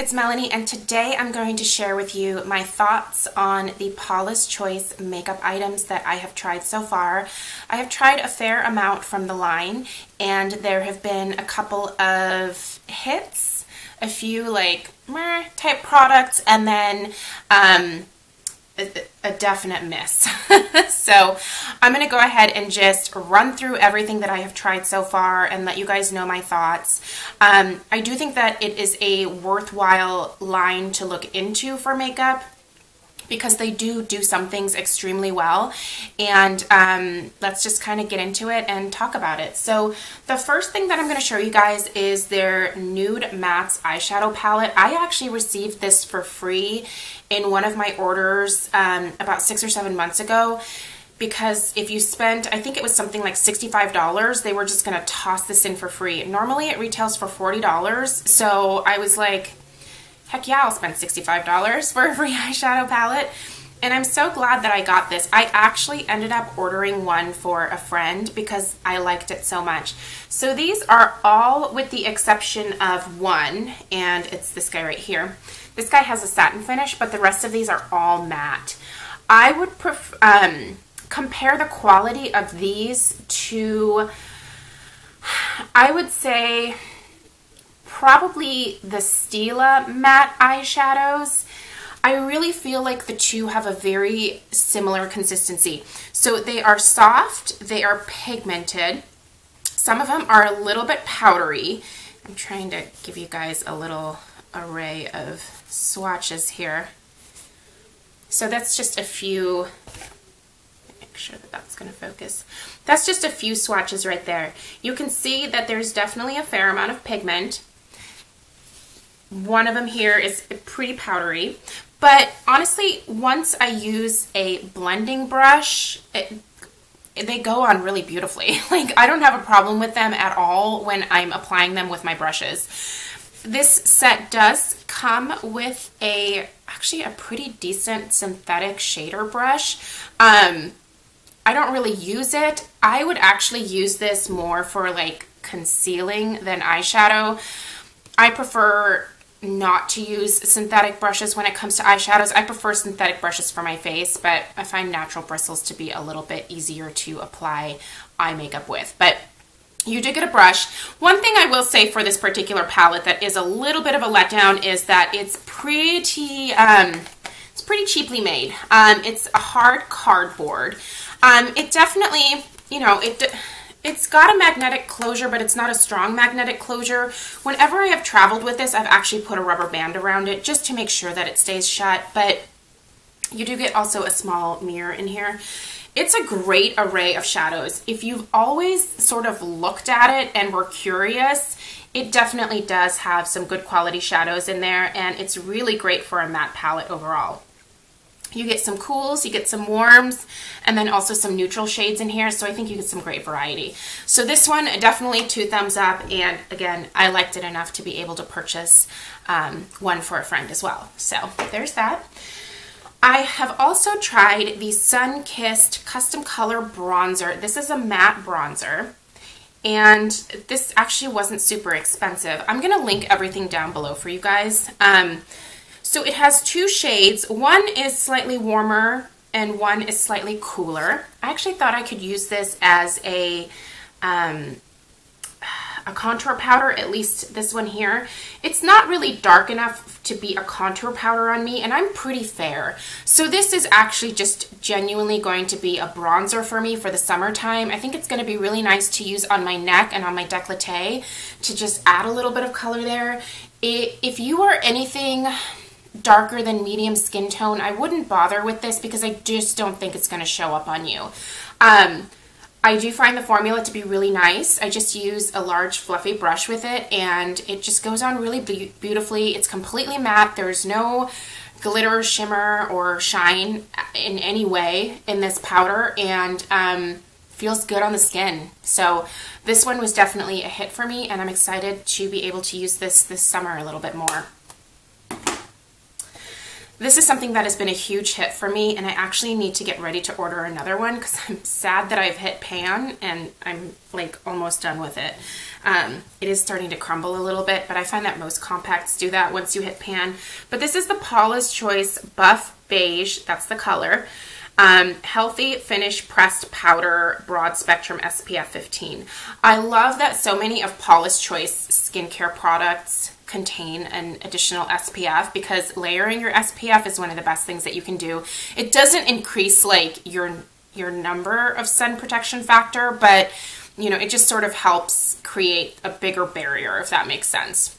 it's Melanie, and today I'm going to share with you my thoughts on the Paula's Choice makeup items that I have tried so far. I have tried a fair amount from the line, and there have been a couple of hits, a few like meh type products, and then a definite miss. So I'm going to go ahead and just run through everything that I have tried so far and let you guys know my thoughts. I do think that it is a worthwhile line to look into for makeup because they do some things extremely well, and let's just kind of get into it and talk about it. So the first thing that I'm going to show you guys is their Nude Mattes eyeshadow palette. I actually received this for free in one of my orders about 6 or 7 months ago, because if you spent, I think it was something like $65, they were just going to toss this in for free. Normally it retails for $40, so I was like, heck yeah, I'll spend $65 for a free eyeshadow palette. And I'm so glad that I got this. I actually ended up ordering one for a friend because I liked it so much. So these are all, with the exception of one, and it's this guy right here. This guy has a satin finish, but the rest of these are all matte. I would compare the quality of these to, I would say, probably the Stila matte eyeshadows. I really feel like the two have a very similar consistency. So they are soft, they are pigmented. Some of them are a little bit powdery. I'm trying to give you guys a little array of swatches here. So that's just a few, make sure that that's going to focus. That's just a few swatches right there. You can see that there's definitely a fair amount of pigment. One of them here is pretty powdery, but honestly, once I use a blending brush, they go on really beautifully. Like, I don't have a problem with them at all when I'm applying them with my brushes. This set does come with actually a pretty decent synthetic shader brush. I don't really use it. I would actually use this more for like concealing than eyeshadow. I prefer not to use synthetic brushes when it comes to eyeshadows. I prefer synthetic brushes for my face, but I find natural bristles to be a little bit easier to apply eye makeup with. But you do get a brush. One thing I will say for this particular palette that is a little bit of a letdown is that it's pretty cheaply made. It's a hard cardboard. It definitely, you know, it's got a magnetic closure, but it's not a strong magnetic closure. Whenever I have traveled with this, I've actually put a rubber band around it just to make sure that it stays shut, but you do get also a small mirror in here. It's a great array of shadows. If you've always sort of looked at it and were curious, it definitely does have some good quality shadows in there, and it's really great for a matte palette overall. You get some cools, you get some warms, and then also some neutral shades in here, so I think you get some great variety. So this one, definitely 2 thumbs up, and again, I liked it enough to be able to purchase one for a friend as well. So there's that. I have also tried the Sun Kissed Custom Color Bronzer. This is a matte bronzer, and this actually wasn't super expensive. I'm going to link everything down below for you guys. So it has 2 shades. One is slightly warmer and one is slightly cooler. I actually thought I could use this as a contour powder, at least this one here. It's not really dark enough to be a contour powder on me, and I'm pretty fair. So this is actually just genuinely going to be a bronzer for me for the summertime. I think it's going to be really nice to use on my neck and on my décolleté to just add a little bit of color there. If you are anything darker than medium skin tone, I wouldn't bother with this because I just don't think it's going to show up on you. I do find the formula to be really nice. I just use a large fluffy brush with it, and it just goes on really beautifully. It's completely matte. There's no glitter, shimmer, or shine in any way in this powder, and feels good on the skin. So this one was definitely a hit for me, and I'm excited to be able to use this summer a little bit more. This is something that has been a huge hit for me, and I actually need to get ready to order another one because I'm sad that I've hit pan and I'm like almost done with it. It is starting to crumble a little bit, but I find that most compacts do that once you hit pan. But this is the Paula's Choice Buff Beige, that's the color. Healthy Finish Pressed Powder Broad Spectrum SPF 15. I love that so many of Paula's Choice skincare products contain an additional SPF, because layering your SPF is one of the best things that you can do. It doesn't increase like your number of sun protection factor, but you know, it just sort of helps create a bigger barrier, if that makes sense.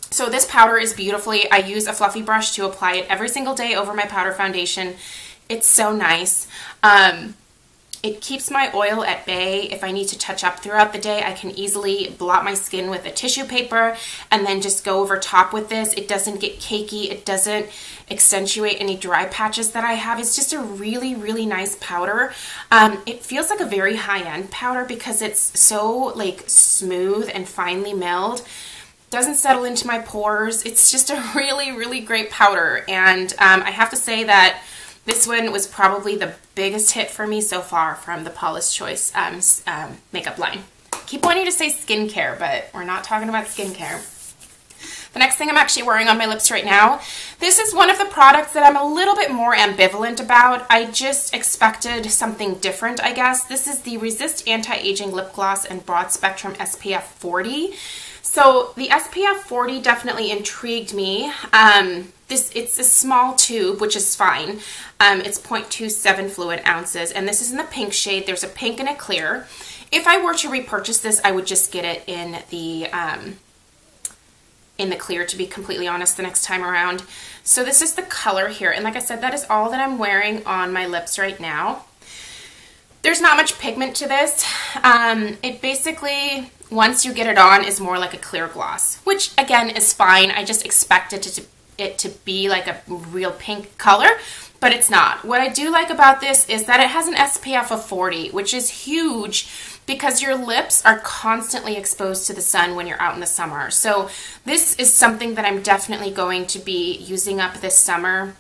So this powder is beautifully, I use a fluffy brush to apply it every single day over my powder foundation. It's so nice. It keeps my oil at bay. If I need to touch up throughout the day, I can easily blot my skin with a tissue paper and then just go over top with this. It doesn't get cakey. It doesn't accentuate any dry patches that I have. It's just a really, really nice powder. It feels like a very high-end powder because it's so like smooth and finely milled. Doesn't settle into my pores. It's just a really, really great powder. And I have to say that this one was probably the biggest hit for me so far from the Paula's Choice makeup line. Keep wanting to say skincare, but we're not talking about skincare. The next thing I'm actually wearing on my lips right now, this is one of the products that I'm a little bit more ambivalent about. I just expected something different, I guess. This is the Resist Anti-Aging Lip Gloss and Broad Spectrum SPF 40. So the SPF 40 definitely intrigued me. It's a small tube, which is fine. It's 0.27 fluid ounces, and this is in the pink shade. There's a pink and a clear. If I were to repurchase this, I would just get it in the clear, to be completely honest, the next time around. So this is the color here, and like I said, that is all that I'm wearing on my lips right now. There's not much pigment to this. It basically, once you get it on, is more like a clear gloss, which again is fine. I just expected it to be like a real pink color, but it's not. What I do like about this is that it has an SPF of 40, which is huge because your lips are constantly exposed to the sun when you're out in the summer. So this is something that I'm definitely going to be using up this summer.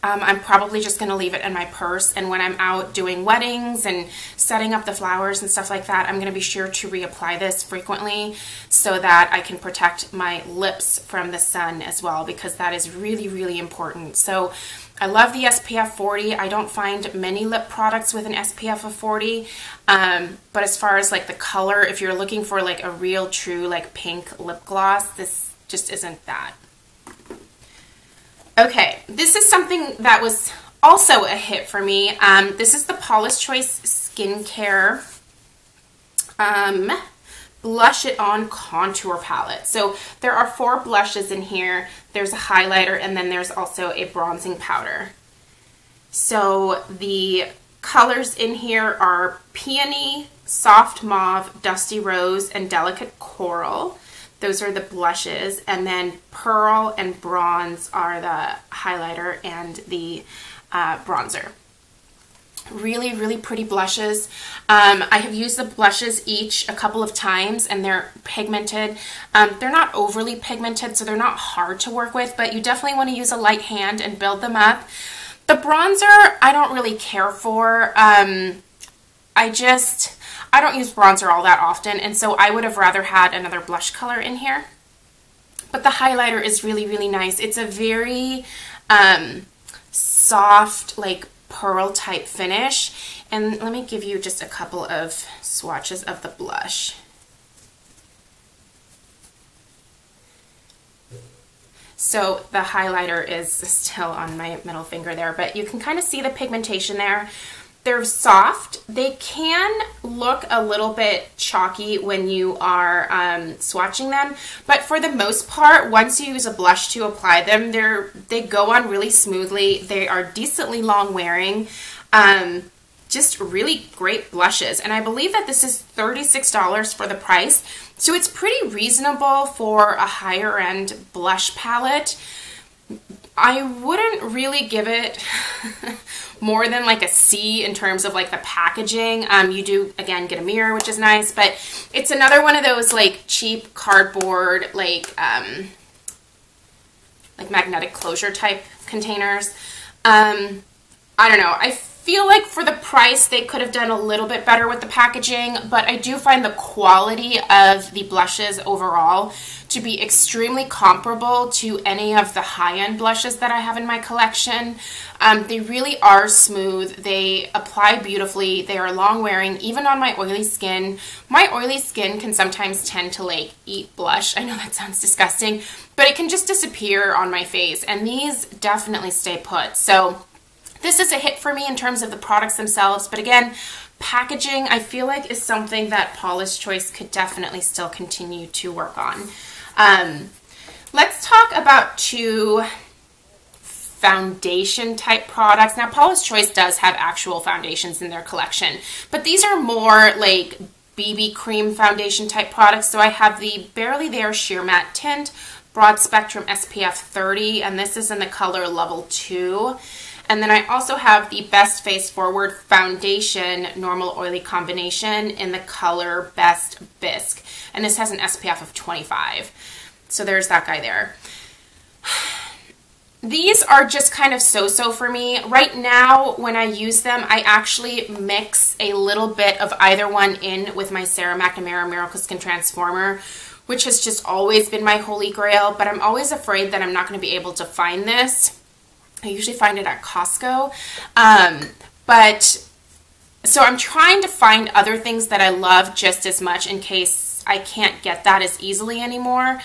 I'm probably just going to leave it in my purse, and when I'm out doing weddings and setting up the flowers and stuff like that, I'm going to be sure to reapply this frequently so that I can protect my lips from the sun as well, because that is really, really important. So I love the SPF 40. I don't find many lip products with an SPF of 40, but as far as like the color, if you're looking for like a real true like pink lip gloss, this just isn't that. Okay, this is something that was also a hit for me. This is the Paula's Choice Skincare Blush It On Contour Palette. So there are 4 blushes in here. There's a highlighter, and then there's also a bronzing powder. So the colors in here are Peony, Soft Mauve, Dusty Rose, and Delicate Coral. Those are the blushes, and then Pearl and Bronze are the highlighter and the bronzer. Really, really pretty blushes. I have used the blushes each a couple of times, and they're pigmented. They're not overly pigmented, so they're not hard to work with, but you definitely want to use a light hand and build them up. The bronzer, I don't really care for. I don't use bronzer all that often, and so I would have rather had another blush color in here. But the highlighter is really, really nice. It's a very soft, like pearl type finish. And let me give you just a couple of swatches of the blush. So the highlighter is still on my middle finger there, but you can kind of see the pigmentation there. They're soft. They can look a little bit chalky when you are swatching them, but for the most part, once you use a blush to apply them, they go on really smoothly. They are decently long wearing. Just really great blushes, and I believe that this is $36 for the price, so it's pretty reasonable for a higher end blush palette. I wouldn't really give it more than like a C in terms of like the packaging. You do, again, get a mirror, which is nice, but it's another one of those like cheap cardboard, like magnetic closure type containers. I don't know. I feel like for the price they could have done a little bit better with the packaging, but I do find the quality of the blushes overall to be extremely comparable to any of the high-end blushes that I have in my collection. They really are smooth. They apply beautifully. They are long-wearing, even on my oily skin. My oily skin can sometimes tend to like eat blush. I know that sounds disgusting, but it can just disappear on my face, and these definitely stay put. So this is a hit for me in terms of the products themselves, but again, packaging I feel like is something that Paula's Choice could definitely still continue to work on. Let's talk about two foundation type products. Now, Paula's Choice does have actual foundations in their collection, but these are more like BB cream foundation type products. So I have the Barely There Sheer Matte Tint Broad Spectrum SPF 30, and this is in the color Level 2. And then I also have the Best Face Forward Foundation Normal Oily Combination in the color Best Bisque. And this has an SPF of 25. So there's that guy there. These are just kind of so-so for me. Right now, when I use them, I actually mix a little bit of either one in with my Sarah McNamara Miracle Skin Transformer, which has just always been my holy grail, but I'm always afraid that I'm not going to be able to find this. I usually find it at Costco, so I'm trying to find other things that I love just as much in case I can't get that as easily anymore,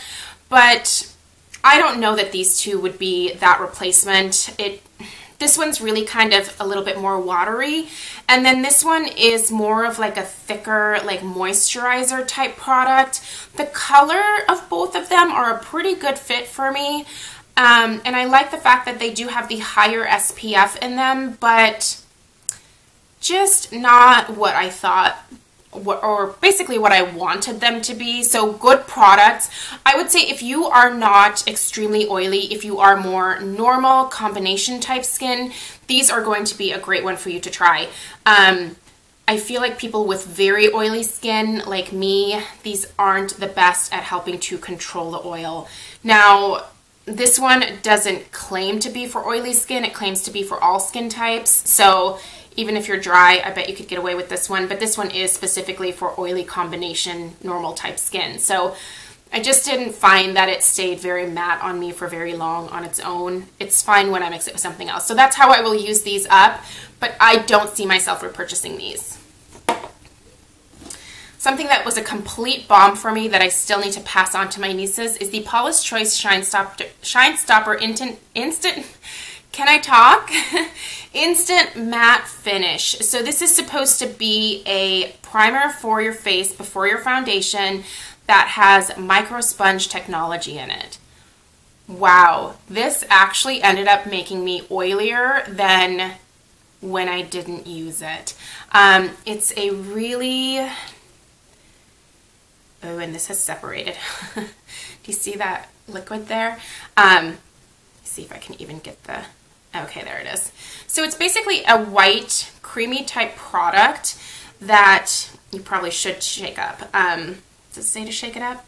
but I don't know that these two would be that replacement. This one's really kind of a little bit more watery, and then this one is more of like a thicker, like moisturizer type product. The color of both of them are a pretty good fit for me. And I like the fact that they do have the higher SPF in them, but just not what I thought, or basically what I wanted them to be. So good products. I would say if you are not extremely oily, if you are more normal combination type skin, these are going to be a great one for you to try. I feel like people with very oily skin like me, these aren't the best at helping to control the oil. Now, this one doesn't claim to be for oily skin. It claims to be for all skin types. So even if you're dry, I bet you could get away with this one. But this one is specifically for oily combination normal type skin. So I just didn't find that it stayed very matte on me for very long on its own. It's fine when I mix it with something else. So that's how I will use these up. But I don't see myself repurchasing these. Something that was a complete bomb for me that I still need to pass on to my nieces is the Paula's Choice Shine Stopper Instant, can I talk? Instant Matte Finish. So this is supposed to be a primer for your face before your foundation that has micro sponge technology in it. Wow, this actually ended up making me oilier than when I didn't use it. It's a really... Oh, and this has separated. Do you see that liquid there? Let's see if I can even get the... Okay, there it is. So it's basically a white, creamy type product that you probably should shake up. Does it say to shake it up?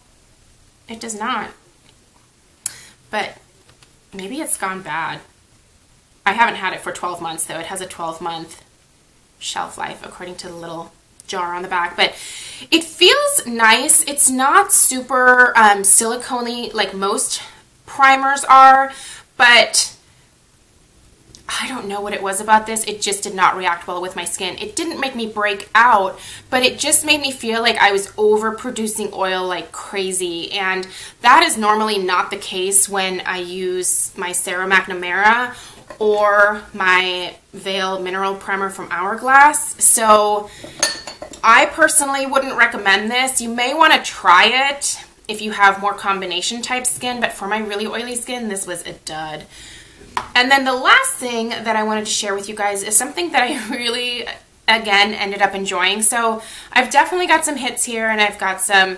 It does not. But maybe it's gone bad. I haven't had it for 12 months, though. It has a 12-month shelf life, according to the little jar on the back, but it feels nice. It's not super silicone-y like most primers are, but I don't know what it was about this. It just did not react well with my skin. It didn't make me break out, but it just made me feel like I was overproducing oil like crazy, and that is normally not the case when I use my Sarah McNamara or my Veil Mineral Primer from Hourglass. So I personally wouldn't recommend this. You may want to try it if you have more combination type skin, but for my really oily skin, this was a dud. And then the last thing that I wanted to share with you guys is something that I really, again, ended up enjoying. So I've definitely got some hits here, and I've got some,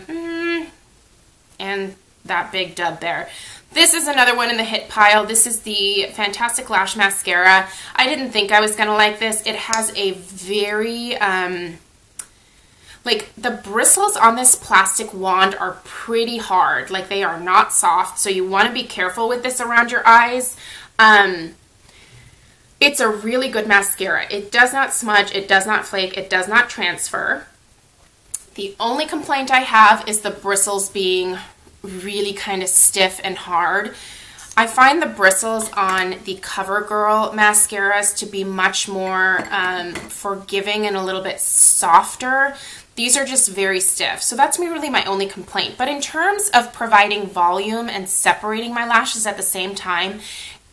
and that big dud there. This is another one in the hit pile. This is the Fantastic Lash Mascara. I didn't think I was going to like this. It has a very, like, the bristles on this plastic wand are pretty hard. Like, they are not soft, so you want to be careful with this around your eyes. It's a really good mascara. It does not smudge, it does not flake, it does not transfer. The only complaint I have is the bristles being really kind of stiff and hard. I find the bristles on the CoverGirl mascaras to be much more forgiving and a little bit softer. These are just very stiff. So that's really my only complaint. But in terms of providing volume and separating my lashes at the same time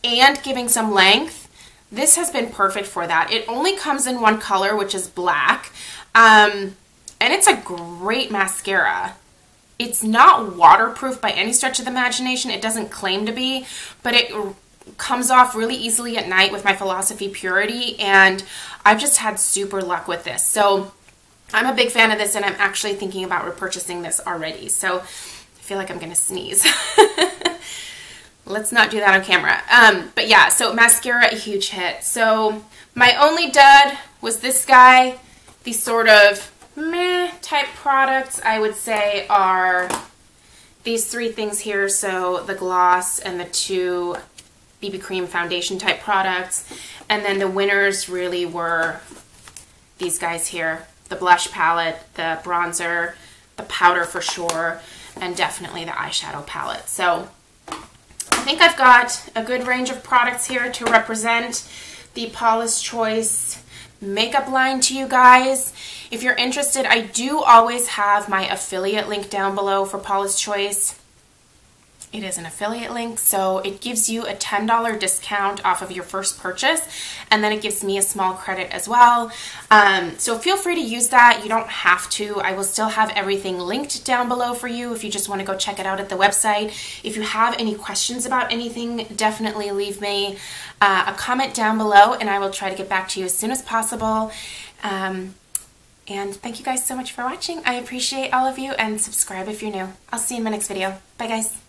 and giving some length, this has been perfect for that. It only comes in one color, which is black. And it's a great mascara. It's not waterproof by any stretch of the imagination. It doesn't claim to be, but it comes off really easily at night with my Philosophy Purity, and I've just had super luck with this. So I'm a big fan of this, and I'm actually thinking about repurchasing this already. So I feel like I'm going to sneeze. Let's not do that on camera. But yeah, so mascara, a huge hit. So my only dud was this guy. These sort of meh type products, I would say, are these three things here. So the gloss and the two BB cream foundation type products. And then the winners really were these guys here. The blush palette, the bronzer, the powder for sure, and definitely the eyeshadow palette. So I think I've got a good range of products here to represent the Paula's Choice makeup line to you guys. If you're interested, I do always have my affiliate link down below for Paula's Choice. It is an affiliate link, so it gives you a $10 discount off of your first purchase, and then it gives me a small credit as well. So feel free to use that. You don't have to. I will still have everything linked down below for you if you just want to go check it out at the website. If you have any questions about anything, definitely leave me a comment down below, and I will try to get back to you as soon as possible. And thank you guys so much for watching. I appreciate all of you, and subscribe if you're new. I'll see you in my next video. Bye guys.